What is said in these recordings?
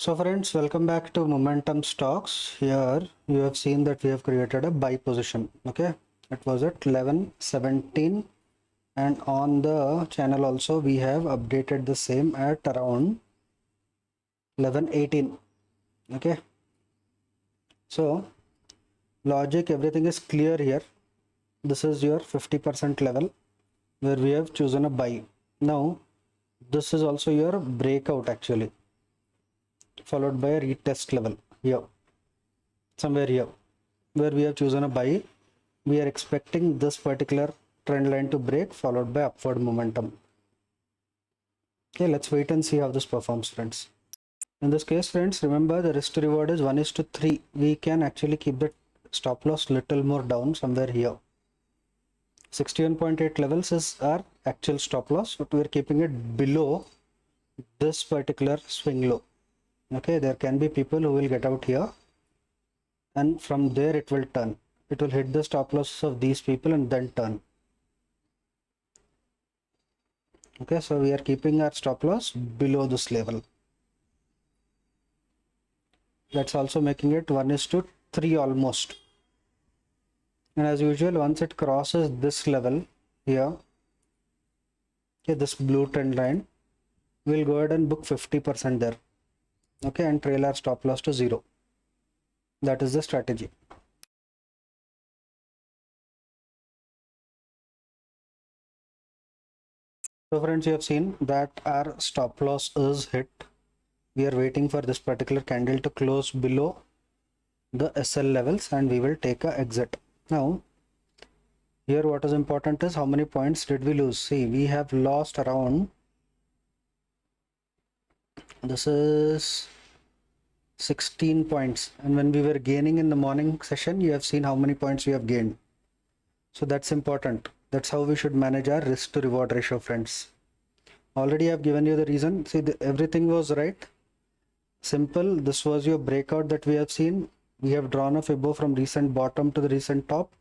So friends, welcome back to Momentum Stocks. Here you have seen that we have created a buy position. Okay, it was at 11:17, and on the channel also we have updated the same at around 11:18. Okay, so logic, everything is clear here. This is your 50% level where we have chosen a buy. Now this is also your breakout actually, followed by a retest level here, somewhere here, where we have chosen a buy. We are expecting this particular trend line to break, followed by upward momentum. Okay, let's wait and see how this performs, friends. In this case, friends, remember the risk to reward is 1:3. We can actually keep the stop loss little more down, somewhere here. 61.8 levels is our actual stop loss, but we are keeping it below this particular swing low. Okay, there can be people who will get out here, and from there it will turn. It will hit the stop losses of these people and then turn. Okay, so we are keeping our stop loss below this level. That's also making it 1:3 almost. And as usual, once it crosses this level here, okay, this blue trend line, we'll go ahead and book 50% there. Okay, and trail our stop loss to 0. That is the strategy. So friends, you have seen that our stop loss is hit. We are waiting for this particular candle to close below the SL levels and we will take a exit. Now, here what is important is how many points did we lose. See, we have lost around, this is 16 points, and when we were gaining in the morning session, you have seen how many points we have gained. So that's important. That's how we should manage our risk to reward ratio, friends. Already I've given you the reason. See, everything was right, simple. This was your breakout that we have seen. We have drawn a fibbo from recent bottom to the recent top.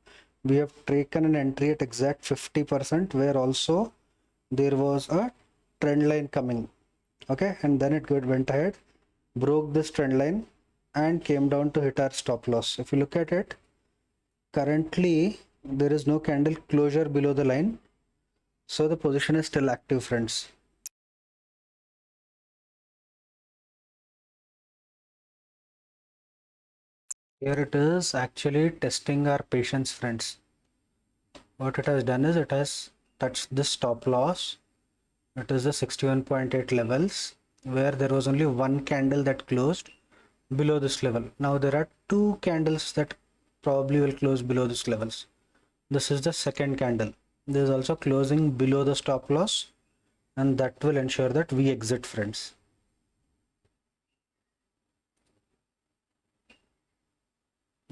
We have taken an entry at exact 50%, where also there was a trend line coming. Okay, and then it went ahead, broke this trend line and came down to hit our stop loss. If you look at it, currently there is no candle closure below the line, so the position is still active, friends. Here it is actually testing our patience, friends. What it has done is it has touched this stop loss. It is the 61.8 levels, where there was only one candle that closed below this level. Now there are two candles that probably will close below this levels. This is the second candle. There is also closing below the stop loss, and that will ensure that we exit, friends.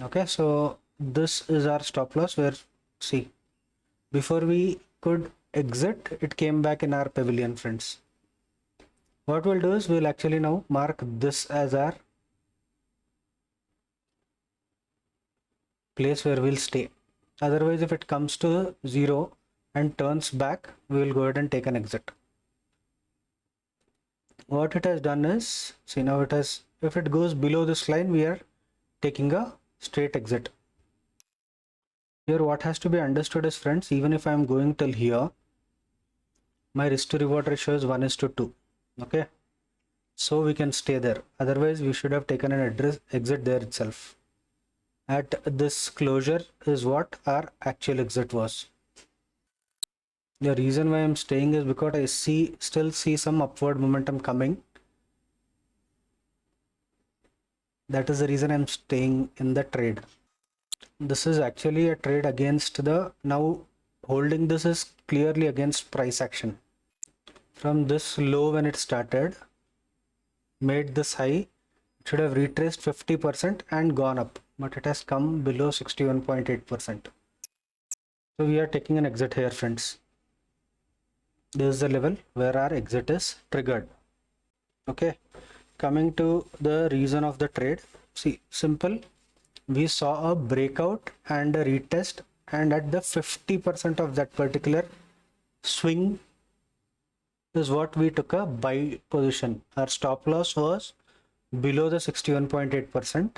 Okay, so this is our stop loss, where, see, before we could exit, it came back in our pavilion, friends. What we'll do is we'll actually now mark this as our place where we'll stay. Otherwise, if it comes to 0 and turns back, we will go ahead and take an exit. What it has done is, see, now it has, if it goes below this line, we are taking a straight exit. Here what has to be understood is, friends, even if I am going till here, my risk to reward ratio is 1:2. Okay, so we can stay there. Otherwise, we should have taken an exit there itself. At this closure is what our actual exit was. The reason why I'm staying is because I still see some upward momentum coming. That is the reason I'm staying in the trade. This is actually a trade against the, now holding this is clearly against price action. From this low when it started, made this high, it should have retraced 50% and gone up, but it has come below 61.8%. So we are taking an exit here, friends. This is the level where our exit is triggered. Okay, coming to the reason of the trade, see, simple. We saw a breakout and a retest, and at the 50% of that particular swing is what we took a buy position. Our stop loss was below the 61.8%.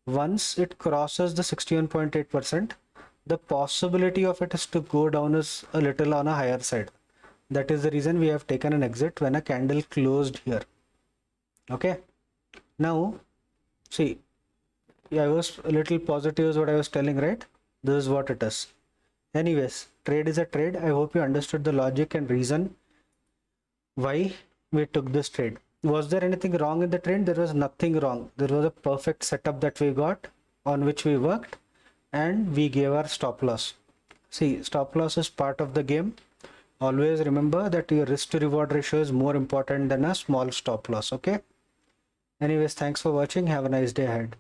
Once it crosses the 61.8%, the possibility of it is to go down is a little on a higher side. That is the reason we have taken an exit when a candle closed here. Okay. Now, see, I was a little positive is what I was telling, right? This is what it is. Anyways, trade is a trade. I hope you understood the logic and reason why we took this trade. Was there anything wrong in the trade? There was nothing wrong. There was a perfect setup that we got on which we worked, and we gave our stop loss. See, stop loss is part of the game. Always remember that your risk to reward ratio is more important than a small stop loss. Okay. Anyways, thanks for watching. Have a nice day ahead.